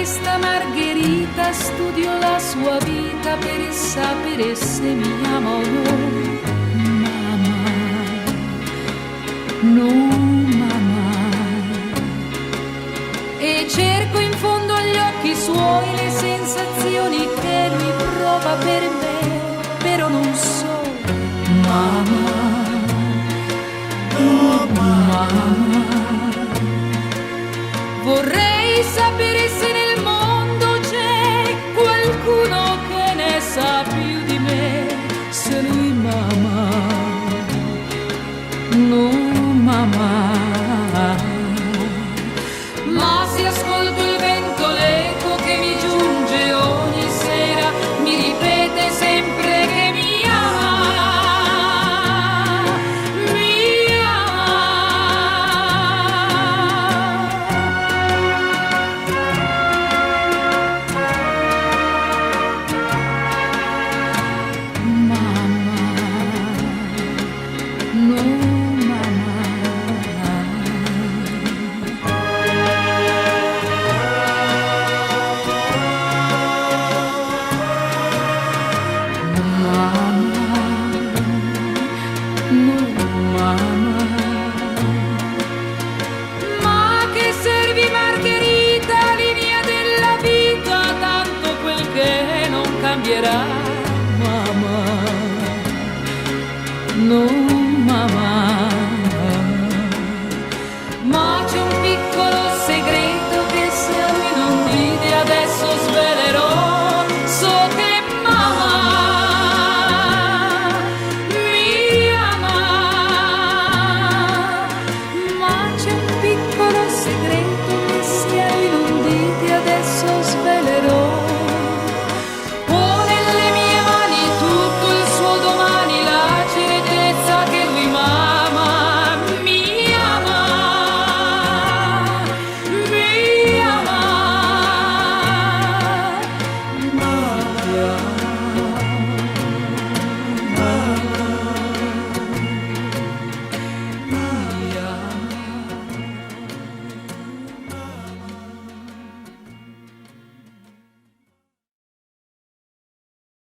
questa Margherita studio la sua vita per sapere se mi ama o no. Mamma, no mamma. E cerco in fondo agli occhi suoi le sensazioni che lui prova per me, però non so. Mamma, oh mamma. Vorrei sapere se nel mondo c'è qualcuno che ne sa più di me, se lui m'ama, no mamma. Ma se ascolto il vento, l'eco che mi giunge ogni sera, mi ripete sempre che mi ama, mi ama. Mamma, no mamma. Ma che servi Margherita, linea della vita, tanto quel che non cambierà, mamma, no mamma.